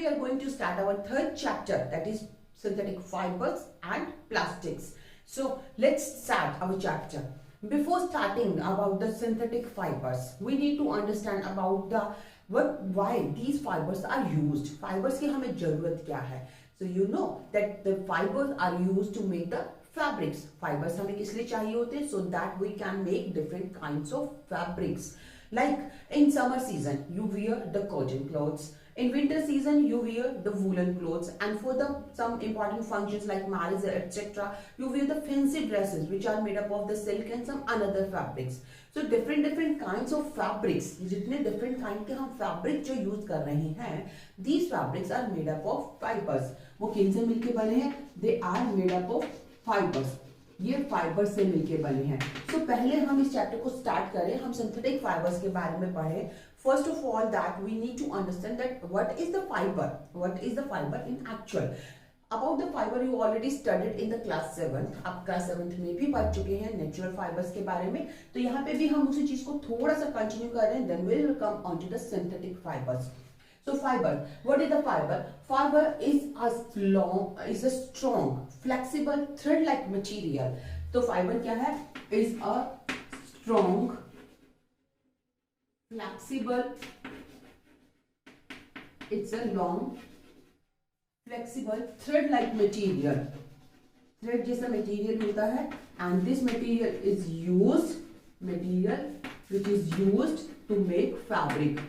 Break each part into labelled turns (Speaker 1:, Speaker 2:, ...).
Speaker 1: we are going to start our third chapter, that is synthetic fibers and plastics. So let's start our chapter. Before starting about the synthetic fibers, we need to understand about the why these fibers are used. Fibers की हमें जरूरत क्या है? So you know that the fibers are used to make the fabrics. Fibers हमें किस लिए चाहिए होते हैं? So that we can make different kinds of fabrics. Like in summer season, you wear the cotton clothes. In winter season, you wear the woolen clothes, and for the some important functions like marriage, etc., you wear the fancy dresses which are made up of the silk and some another fabrics. So different kinds of fabrics. जितने different kind के हम fabric जो use कर रहे हैं, these fabrics are made up of fibers. वो किन से मिलके बने हैं? They are made up of fibers. ये फाइबर से मिलके बने हैं. So पहले हम इस चैप्टर को स्टार्ट करें. हम सिंथेटिक फाइबर्स के बारे में पढ़ें. First of all, that we need to understand that what is the fiber? What is the fiber in actual? About the fiber you already studied in the class 7th. आप class 7th में भी पढ़ चुके हैं natural fibres के बारे में. तो यहाँ पे भी हम उसी चीज को थोड़ा सा कंटिन्यू कर रहे हैं. Then we will come on to the synthetic fibers. So fiber, what is the fiber? Fiber is a strong, flexible, thread-like material. तो fiber क्या है? Is a strong, flexible. It's a long, flexible, thread-like material. Thread जैसा material होता है, and this material is used, which is used to make fabric.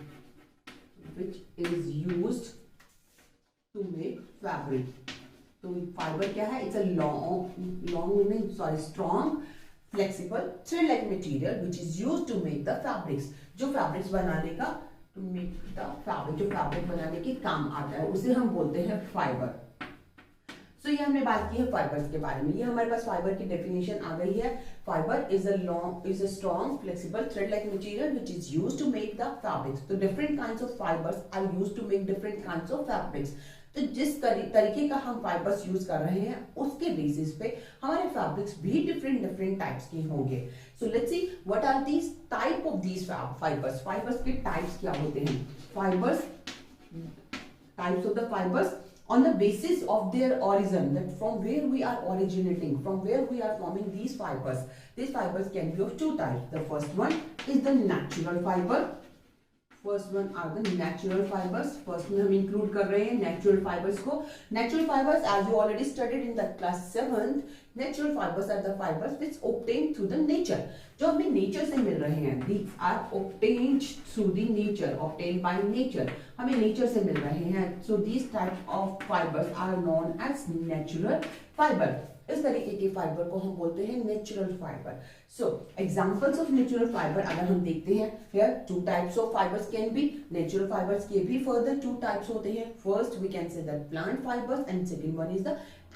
Speaker 1: Which is used to make fabric. तो fibre क्या है? It's a strong, flexible, thread-like material which is used to make the fabrics. जो fabrics बनाने का to make the fabric, जो fabric बनाने के काम आता है, उसे हम बोलते हैं फाइबर. तो ये हमने बात की है फाइबर्स के बारे में. ये हमारे पास फाइबर की डेफिनेशन आ गई है. Fibre is a strong, flexible, thread like material which is used to make the fabrics. तो different kinds of fibres are used to make different kinds of fabrics. तो जिस तरीके का हम फाइबर्स यूज कर रहे हैं उसके बेसिस पे हमारे फैब्रिक्स भी डिफरेंट टाइप्स के होंगे. So let's see what are these type of these fibres. Fibres के टाइप्स क्या होते हैं? Fibres, types of the fibres on the basis of their origin, that from where we are originating, from where we are forming these fibers. These fibers can be of two types. The first one is the natural fiber. First one are the natural fibers. First में हम include कर रहे हैं natural fibers को. Natural fibers, as you already studied in the class 7th, natural fibers are the fibers which obtained through the nature. जो हमें nature से मिल रहे हैं. These are obtained through the nature, obtained by nature. हमें nature से मिल रहे हैं. So these type of fibers are known as natural fiber. इस तरीके के फाइबर को हम बोलते हैं natural fibre. So examples of natural fibre अगर हम देखते हैं, here two types of fibres can be. Natural fibres के भी फर्दर टू टाइप्स होते हैं. First we can say that plant fibres and second one is the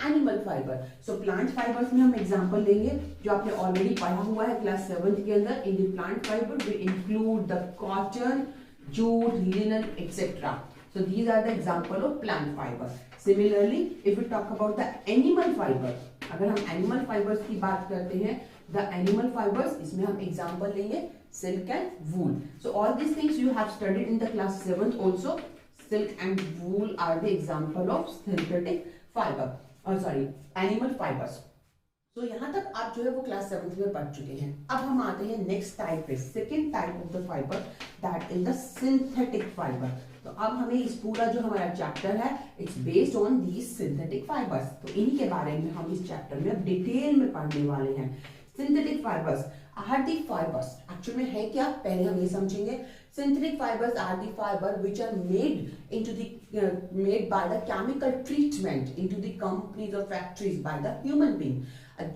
Speaker 1: animal fibre. So plant fibres में हम एग्जांपल लेंगे जो आपने ऑलरेडी पढ़ा हुआ है क्लास 7th के अंदर. In the plant fibre we include the cotton, jute, linen etcetera. So these are the example of plant fiber. Similarly, if we talk about the animal fiber, अगर हम animal fibers की बात करते हैं, the animal fibers, इसमें हम example लेंगे silk and wool. So all these things you have studied in the class 7th also. Silk and wool are the example of synthetic fiber. Animal fibers. तो यहाँ तक आप जो है वो क्लास 7th में पढ़ चुके हैं. अब हम आते हैं नेक्स्ट टाइप पे, second type of the fibre, that is the synthetic fibre. तो अब हमें इस पूरा जो हमारा चैप्टर है it's based on these synthetic fibres. तो इन्हीं के बारे में हम इस चैप्टर में अब डिटेल में पढ़ने वाले हैं. Synthetic fibres are the fibres. Actual में है क्या, पहले हम ये समझेंगे. Synthetic fibers are the fiber which are made by the chemical treatment into the companies or factories by the human being.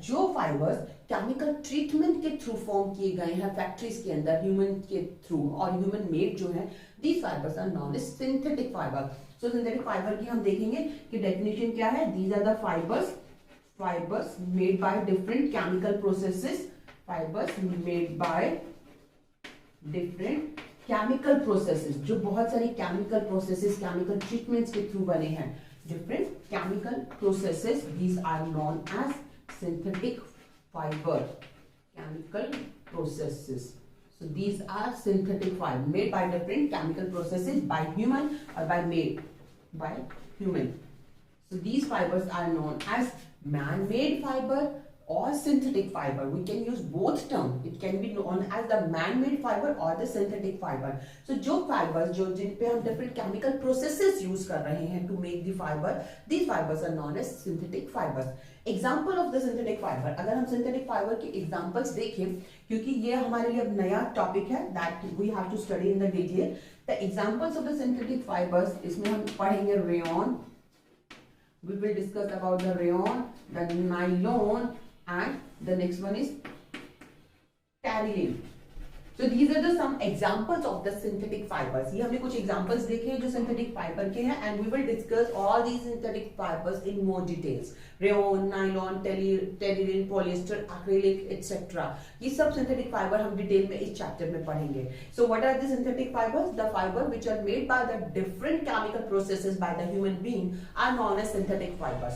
Speaker 1: जो फाइबर्स केमिकल ट्रीटमेंट के थ्रू फॉर्म किए गए हैं फैक्ट्रीज के अंदर ह्यूमन के थ्रू और ह्यूमन मेड जो है, these fibers are known as synthetic fiber. So synthetic fiber की हम देखेंगे कि डेफिनेशन क्या है. These are the fibers made by different chemical processes. Fibers made by different chemical processes, जो बहुत सारी केमिकल प्रोसेसेस, केमिकल ट्रीटमेंट्स के थ्रू बने हैं. Different chemical processes, these are known as synthetic fibre. Chemical processes, so these are synthetic fiber made by different chemical processes by human or by by human. So these fibers are known as man-made fiber or synthetic fiber. We can use both terms. It can be known as the man-made fiber or the synthetic fiber. So जो fibers जो जिन पे हम different chemical processes use कर रहे हैं to make the fiber, these fibers are known as synthetic fibers. Example of the synthetic fiber, अगर हम synthetic fiber के examples देखें, क्योंकि ये हमारे लिए अब नया topic है that we have to study in the detail. The examples of the synthetic fibers, इसमें हम पढ़ेंगे rayon. We will discuss about the rayon, the nylon, and the next one is terylene. So these are the some examples of the synthetic fibers. ये हमने कुछ examples देखे हैं जो synthetic fiber के हैं, and we will discuss all these synthetic fibers in more details. Rayon, nylon, terylene, polyester, acrylic, etc. ये सब synthetic fiber हम डिटेल में इस चैप्टर में पढ़ेंगे. So what are the synthetic fibers? The fiber which are made by the different chemical processes by the human being are known as synthetic fibers.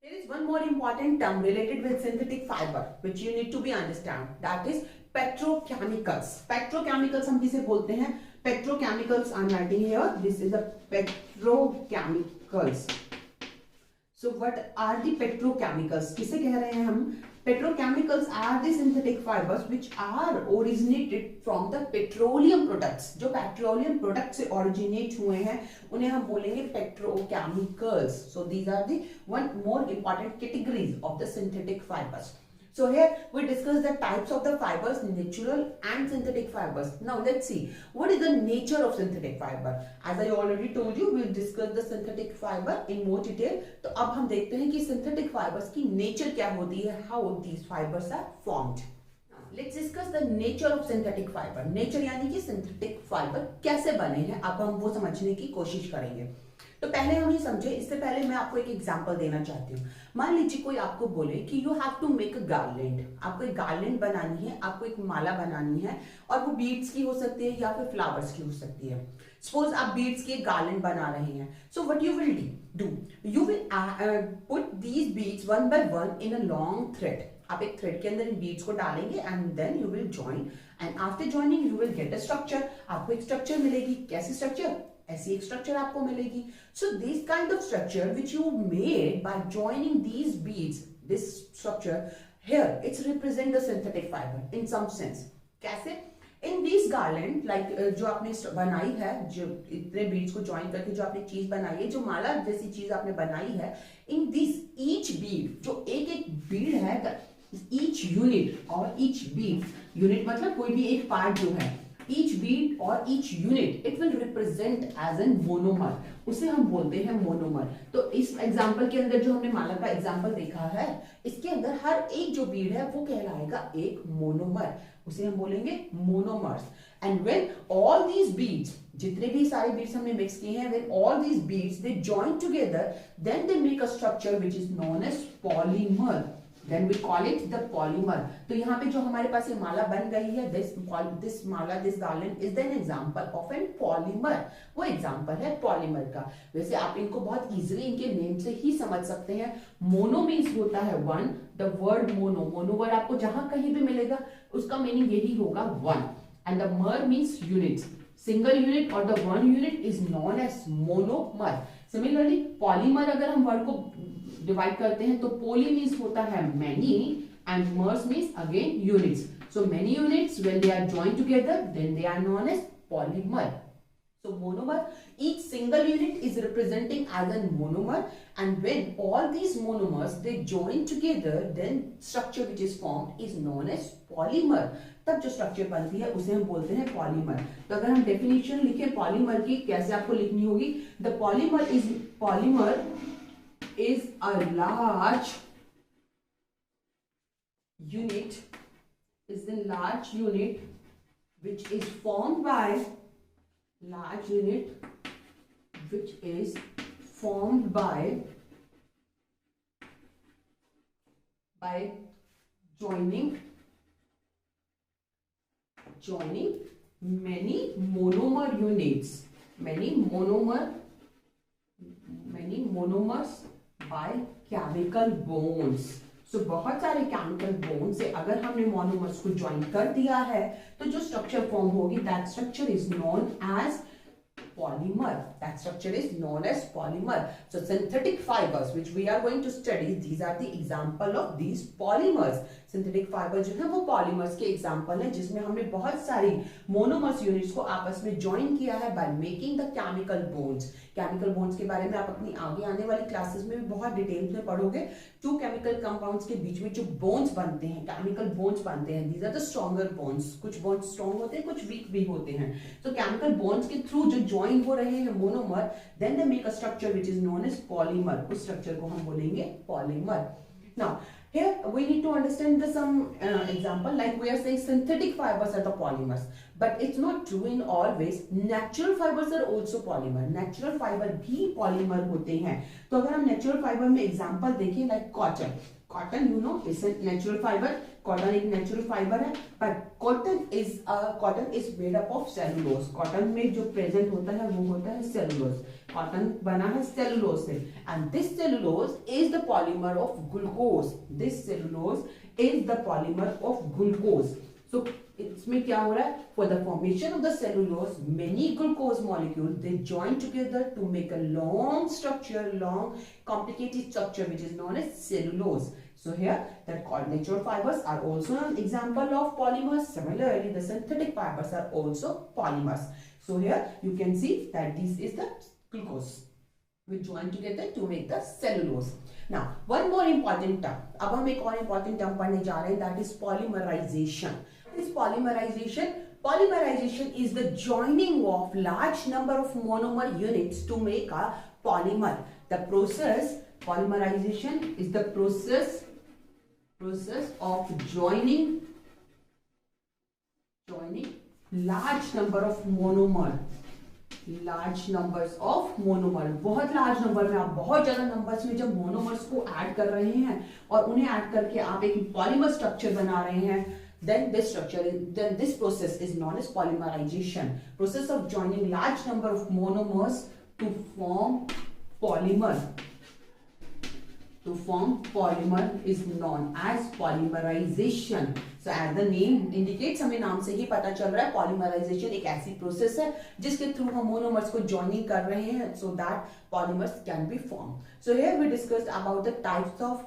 Speaker 1: There is one more important term related with synthetic fiber which you need to be understand. That is petrochemicals. Petrochemicals हम किसे बोलते हैं? Petrochemicals I'm writing here. This is the petrochemicals. So what are the petrochemicals? किसे कह रहे हैं हम? Petrochemicals are the synthetic fibers which are originated from the petroleum products. जो petroleum products से originate हुए हैं उन्हें हम बोलेंगे petrochemicals. So these are the one more important categories of the synthetic fibers. So here we discuss the types of the fibers, natural and synthetic fibers. Now let's see what is the nature of synthetic fiber. As I already told you, we'll discuss the synthetic fiber in more detail. तो अब हम देखते हैं कि synthetic fibers की nature क्या होती है, how these fibers are formed. Let's discuss the nature of synthetic fiber. Nature यानी कि synthetic fiber कैसे बने हैं, अब हम वो समझने की कोशिश करेंगे. तो पहले हम ये समझे, इससे पहले मैं आपको एक एग्जांपल देना चाहती हूँ. मान लीजिए कोई आपको बोले कि you have to make a garland. आपको एक गार्लैंड बनानी है, आपको एक माला बनानी है, और वो बीड्स की हो सकती है या फिर फ्लावर्स की हो सकती है. सपोज आप बीड्स की एक गार्लैंड बना रहे हैं. So what you will do, you will put these beads one by one in a long thread. आप एक थ्रेड के अंदर इन बीड्स को डालेंगे and then you will join, and after joining you will get a structure. आपको एक structure मिलेगी. कैसी स्ट्रक्चर? ऐसी एक स्ट्रक्चर आपको मिलेगी. So this kind of structure which you made by joining these beads, this structure here it's represent the synthetic fibre in some sense. कैसे? In this garland like जो आपने बनाई है, जो इतने बीड्स को ज्वाइन करके जो आपने चीज बनाई है, जो माला जैसी चीज आपने बनाई है, इन दिस ईच बीड, जो एक एक बीड है, ईच यूनिट और ईच बीड, यूनिट मतलब कोई भी एक पार्ट जो है, each bead or each unit it will represent as a monomer. उसे हम बोलते हैं मोनोमर. तो इस एग्जांपल के अंदर जो हमने माला का एग्जांपल देखा है, इसके अंदर हर एक जो बीड है वो कहलाएगा एक मोनोमर. उसे हम बोलेंगे monomers. And when all these beads, जितने भी सारे बीड्स हमने मिक्स किए हैं, when all these beads they join together, then they make a structure which is known as polymer. Then we call it the polymer. तो यहाँ पे जो हमारे पास ये माला बन गई है, this Mala, this garland is an example of a polymer. वो example है polymer का. वैसे आप इनको बहुत easily इनके name से ही समझ सकते हैं. Mono means होता है one. The word mono, mono word आपको जहाँ कहीं भी मिलेगा उसका meaning यही होगा one. And the mer means units. Single unit or the one unit is known as monomer. Similarly, polymer अगर हम word को डिवाइड करते हैं तो पोली मीन्स होता है many and mers means again units. So many units when they are joined together then they are known as polymer. So monomer, each single unit is representing as a monomer, and when all these monomers they join together, then structure which is formed is known as polymer. तब जो structure बनती है उसे हम बोलते हैं polymer. तो अगर हम डेफिनेशन लिखें पॉलीमर की, कैसे आपको लिखनी होगी? The polymer is a large unit, is a large unit which is formed by joining many monomer units, many monomers by chemical bonds. So बहुत सारे chemical bonds से अगर हमने monomers को join कर दिया है तो जो structure form होगी, that structure is known as polymer. That That structure is known as polymer. So synthetic fibers which we are going to study, these are the example of these polymers. Synthetic fibre जो है वो polymers के example है, जिसमें हमने बहुत सारी monomers units को आपस में ज्वाइन किया है by making the chemical bonds. Chemical bonds के बारे में आप अपनी आगे आने वाली क्लासेस में भी बहुत डिटेल्स में पढ़ोगे. टू केमिकल कंपाउंड्स के बीच में जो बॉन्ड्स बनते हैं, केमिकल बॉन्ड्स बनते हैं, these are the stronger bonds. कुछ बॉन्ड्स स्ट्रॉन्ग होते हैं, कुछ वीक भी होते हैं. तो केमिकल बॉन्ड्स के थ्रू जो ज्वाइन हो रहे हैं monomer, then they make a structure which is known as polymer. उस स्ट्रक्चर को हम बोलेंगे polymer. Now here we need to understand some example, like we are saying synthetic fibers are the polymers, but it's not true in all ways. Natural fibers are also polymer. Natural fiber भी polymer होते हैं. तो अगर हम natural fiber में example देखें, like cotton. Cotton, you know, is a natural fiber. Cotton एक natural fiber है, but cotton is made up of cellulose. Cotton में जो present होता है वो होता है cellulose. Cotton बना है cellulose से, and this cellulose is the polymer of glucose. This cellulose is the polymer of glucose. So इसमें क्या हो रहा है? For the formation of the cellulose, many glucose molecules they join together to make a long structure, long complicated structure which is known as cellulose. So here, that called natural fibers are also an example of polymers. Similarly, the synthetic fibers are also polymers. So here you can see that this is the glucose which join together to make the cellulose. Now, one more important term. अब हम एक और important term पढ़ने जा रहे हैं, that is polymerization. What is polymerization? Polymerization is the joining of large number of monomer units to make a polymer. The process polymerization is the process of joining large number of monomer. Large numbers of monomer. बहुत large number में, आप बहुत ज्यादा numbers में जब monomers को add कर रहे हैं और उन्हें add करके आप एक polymer structure बना रहे हैं, then this process is known as polymerization. Process of joining large number of monomers to form polymer. To form polymer is known as polymerization. So as the name indicates, हमें नाम से ही पता चल रहा है polymerization एक ऐसी प्रोसेस है जिसके थ्रू हम मोनोमर्स को ज्वाइनिंग कर रहे हैं so that polymers can be formed. So here we discussed about the type of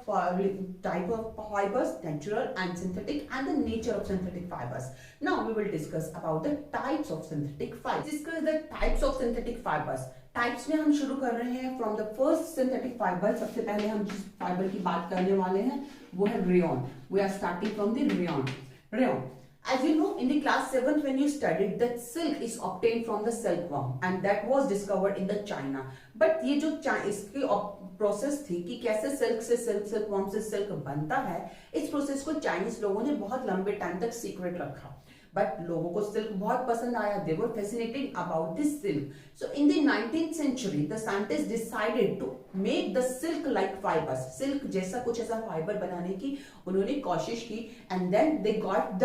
Speaker 1: fibers, natural and synthetic, and the nature of synthetic fibers. Now we will discuss about the types of synthetic fibers. Discuss the types of synthetic fibers. Types में हम शुरू कर रहे हैं from the first synthetic fibre. सबसे पहले हम जिस फाइबर की बात करने वाले हैं वो है rayon. We are starting from the rayon. As you know, in the class 7th when you studied that silk is obtained from the silkworm and that was discovered in the China. But ये जो इसकी process थी कि कैसे silkworm से silk बनता है, इस प्रोसेस को चाइनीज लोगों ने बहुत लंबे टाइम तक सीक्रेट रखा. बट लोगों को सिल्क बहुत पसंद आया. They were fascinated about this silk. So in the 19th century the scientist decided to make the silk like fibres. Silk जैसा कुछ ऐसा फाइबर बनाने की उन्होंने कोशिश की, and then they got the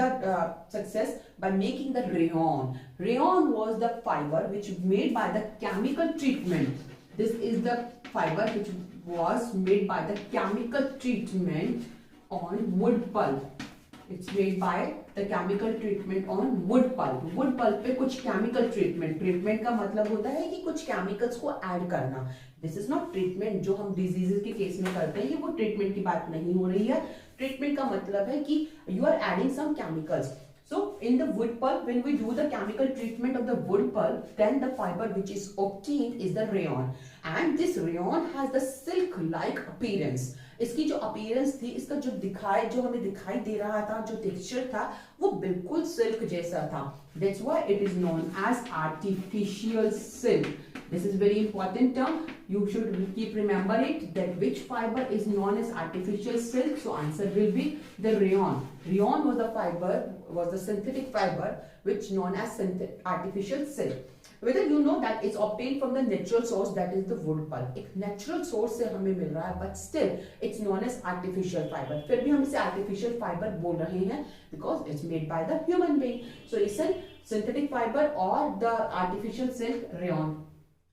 Speaker 1: success by making the rayon. Rayon was the fiber which made by the chemical treatment. This is the fiber which was made by the chemical treatment on wood pulp. It's made by the chemical treatment on wood pulp. Wood pulp पे कुछ chemical treatment. Treatment का मतलब होता है कि कुछ chemicals को add करना. This is not treatment जो हम diseases के केस में करते हैं, ये वो treatment की बात नहीं हो रही है. Treatment का मतलब है कि you are adding some chemicals. So in the wood pulp, when we do the chemical treatment of the wood pulp, then the fiber which is obtained is the rayon, and this rayon has the silk-like appearance. इसकी जो appearance थी, इसका जो हमें दिखाई दे रहा था, जो texture था, वो बिल्कुल silk जैसा था. That's why it is known as artificial silk. This is very important term. You should keep remember it, that which fiber is known as artificial silk. So answer will be the rayon. Rayon was the synthetic fiber which known as artificial silk. Whether you know that it's obtained from the natural source, that is the wood pulp. एक natural source से हमें मिल रहा है, but still it's known as artificial fiber. फिर भी हम इसे artificial fiber बोल रहे हैं because it's made by the human being. So listen, synthetic fiber or the artificial silk, rayon.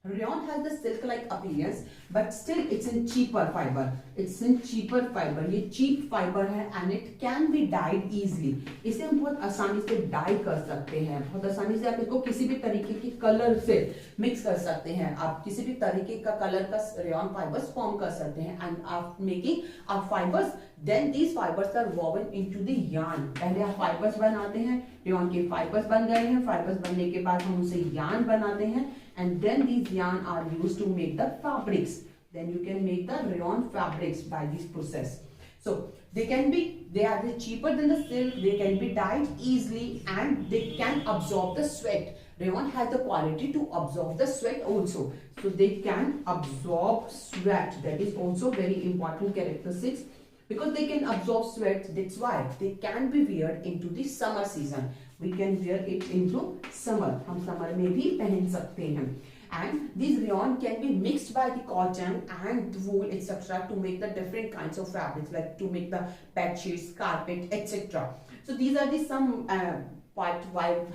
Speaker 1: Rayon has the silk-like appearance, but still it's in cheaper fiber. It's in cheaper fiber. ये cheap fiber है and it can be dyed easily. इसे हम बहुत आसानी से die कर सकते हैं. बहुत आसानी से आप इसको किसी भी तरीके की कलर से मिक्स कर सकते हैं. आप किसी भी तरीके का कलर का rayon fibers फॉर्म कर सकते हैं. And after making our fibers, then these fibers are woven into the yarn. पहले आप fibers बनाते हैं. rayon के fibers बन गए हैं. fibers बनने के बाद हम उसे yarn बनाते हैं. And then these yarn are used to make the fabrics. Then you can make the rayon fabrics by this process. So they are cheaper than the silk. They can be dyed easily and they can absorb the sweat. Rayon has the quality to absorb the sweat also. So they can absorb sweat. That is also very important characteristics. Because they can absorb sweat, that's why they can be worn into the summer season. We can wear it into summer. हम summer में भी पहन सकते हैं. And these rayon can be mixed by the cotton and wool etc. to make the different kinds of fabrics, like to make the bed sheets, carpet etc. So these are the some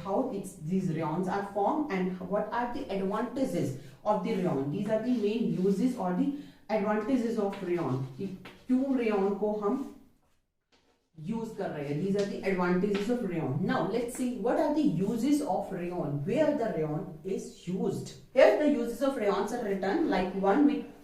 Speaker 1: how these rayons are formed and what are the advantages of the rayon. These are the main uses or the advantages of rayon. क्यों rayon को हम use कर रहे हैं. These are the advantages of rayon. Now let's see what are the uses of rayon. Where the rayon is used. Here the uses of rayons are written. Like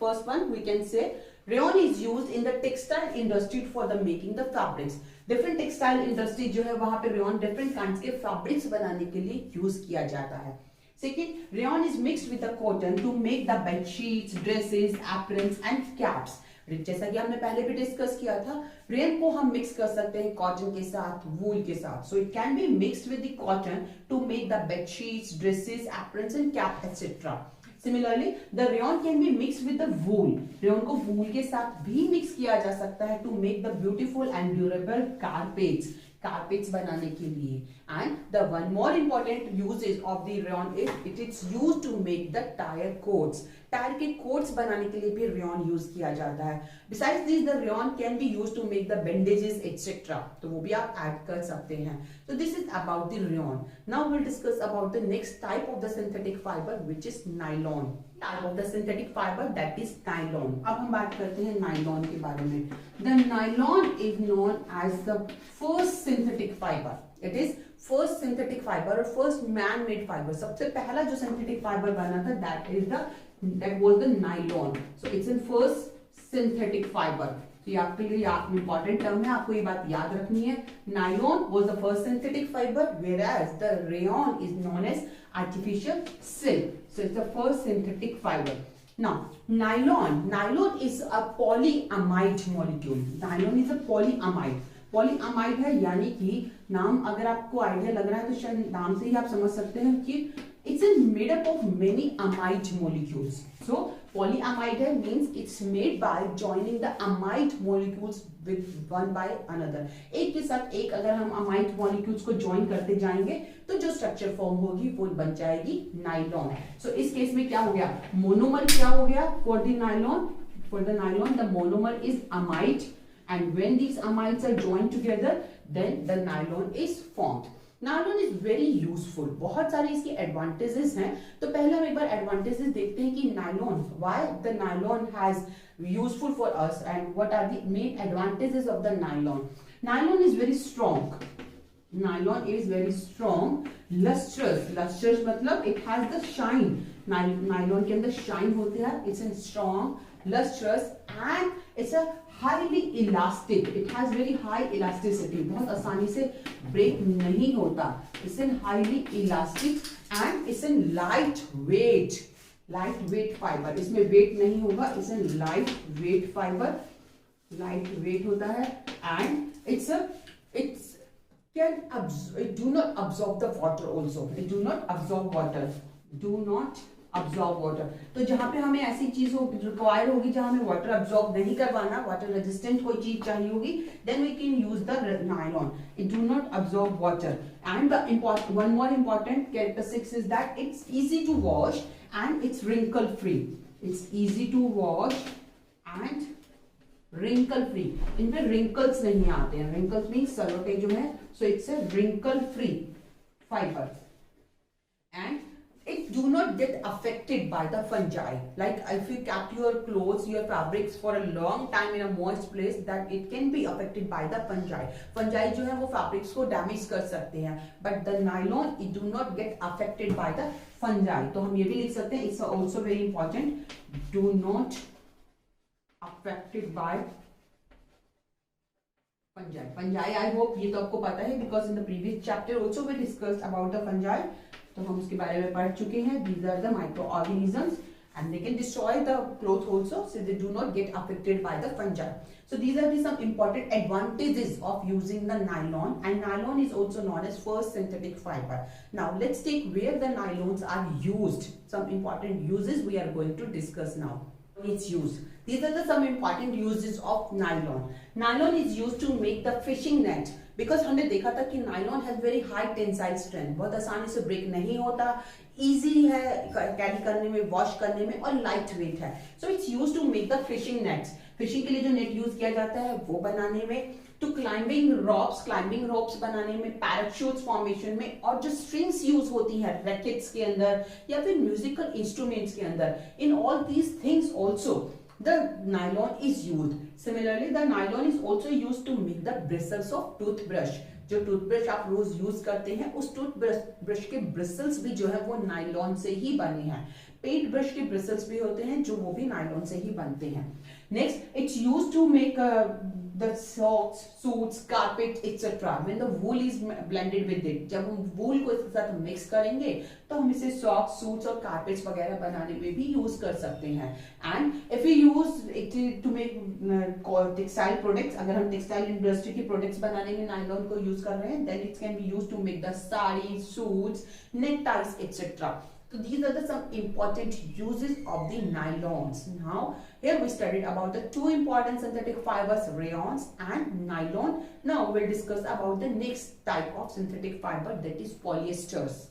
Speaker 1: first one we can say rayon is used in the textile industry for the making the fabrics. Different textile industry जो है वहाँ पे rayon different kinds के fabrics बनाने के लिए use किया जाता है. Second, rayon is mixed with the cotton to make the bed sheets, dresses, aprons and caps. जैसा कि हमने पहले भी डिस्कस किया था, रेन को हम मिक्स कर सकते हैं कॉटन के साथ, वूल के साथ. So it can be mixed with the cotton to make the bed sheets, dresses, aprons and cap etcetera. Similarly the rayon can be mixed with the wool. Rayon को wool के साथ भी mix किया जा सकता है to make the beautiful and durable carpets बनाने के लिए. And the one more important uses of the rayon is it is used to make the tire coats. Tyre के कोट्स बनाने के लिए भी रेयन यूज किया जाता है. Besides this, the rayon can be used to make the bandages etc. तो वो भी आप ऐड कर सकते हैं. So this is about the rayon. Now we'll discuss about the next type of the synthetic fiber which is nylon. Type of the synthetic fiber that is nylon. अब हम बात करते हैं nylon के बारे में. The nylon is known as the first synthetic fiber. It is first synthetic fiber or first man-made fiber. सबसे पहला जो synthetic fiber बना था that was the nylon. So it's in first synthetic fiber. So ये आपके लिए important term है, आपको ये बात याद रखनी है. Nylon was the first synthetic fiber, whereas the rayon is known as artificial silk. So it's the first synthetic fiber. Now, nylon is a polyamide molecule. Nylon is a polyamide. Polyamide है यानी कि नाम अगर आपको idea लग रहा है तो शायद नाम से ही आप समझ सकते हैं कि it's made up of many amide molecules. So polyamide है means it's made by joining the amide molecules with one by another. एक के साथ एक अगर हम अमाइड मॉलिक्यूल्स को ज्वाइन करते जाएंगे तो जो स्ट्रक्चर फॉर्म होगी वो बन जाएगी नाइलॉन. सो इस केस में क्या हो गया, मोनोमर क्या हो गया for the nylon the monomer is amide. And when these amides are joined together, then the nylon is formed. Nylon is very useful. बहुत सारे इसके advantages हैं. तो पहले हम एक बार advantages देखते हैं कि nylon, why the nylon has useful for us and what are the main advantages of the nylon. Nylon is very strong. Nylon is very strong, lustrous. Lustrous मतलब it has the shine. Nylon के अंदर shine होते हैं. It's a strong, lustrous and it's a highly elastic. It has very high elasticity. बहुत आसानी से break नहीं होता. It's a highly elastic and it's a lightweight fiber. इसमें weight नहीं होगा. It's a lightweight fiber. Lightweight होता है and it do not absorb the water also. It do not absorb water. Do not absorb water. तो जहां पे हमें ऐसी चीज रिक्वायर होगी जहां हमें वाटर अब्सॉर्ब नहीं करवाना, वाटर रेजिस्टेंट कोई चीज चाहिए होगी, then we can use the nylon. It do not absorb water. And one more important characteristic is that it's easy to wash and it's wrinkle free. It's easy to wash and wrinkle free. इनमें wrinkles नहीं आते हैं. Wrinkles means सलोटे जो है, so it's a wrinkle free fiber. And it do not get affected by the fungi. Like if you kept your clothes, your fabrics for a long time in a moist place, that it can be affected by the fungi. Fungi जो है वो fabrics को damage कर सकते हैं, but the nylon it do not get affected by the fungi. तो हम ये भी लिख सकते हैं, it's also very important, do not affected by fungi. Fungi I hope ये तो आपको पता है, because in the previous chapter also we discussed about the fungi. तो हम उसके बारे में पढ़ चुके हैं. These are the microorganisms and they can destroy the clothes also, so they do not get affected by the fungi. So these are the some important advantages of using the nylon, and nylon is also known as first synthetic fiber. Now let's take where the nylons are used. Some important uses we are going to discuss now. Its use. These are the some important uses of nylon. Nylon is used to make the fishing net. Because हमने देखा था कि nylon has very high tensile strength, बहुत आसानी से break नहीं होता, easy है कैरी करने में, वॉश करने में, और लाइट वेट है. So it's used to make the fishing nets. Fishing के लिए जो नेट यूज किया जाता है वो बनाने में, टू क्लाइंबिंग रोप्स बनाने में, पैराशूट्स फॉर्मेशन में, और जो स्ट्रिंग्स यूज होती है रैकेट्स के अंदर या फिर म्यूजिकल इंस्ट्रूमेंट्स के अंदर, in all these things also the nylon is used. Similarly, the nylon is also used to make the bristles of toothbrush. जो टूथब्रश आप रोज यूज करते हैं, उस टूथब्रश के ब्रिसल्स भी जो है वो नायलॉन से ही बने हैं. पेंट ब्रश के ब्रिसल्स भी होते हैं जो वो भी नायलॉन से ही बनते हैं. Next, it's used to make the socks, suits, carpet, etc. When the wool is blended with it, जब हम wool को इसके साथ मिक्स करेंगे तो हम इसे socks, suits और carpets वगैरह बनाने में भी यूज कर सकते हैं. And if we use it to make textile products, अगर हम टेक्सटाइल इंडस्ट्री की प्रोडक्ट्स बनाने में नायलॉन को यूज कर रहे हैं, then it can be used to make the sarees, suits, neckties, etc. So these are the some important uses of the nylons. Now here we studied about the two important synthetic fibers, rayons and nylon. Now we'll discuss about the next type of synthetic fiber, that is polyesters.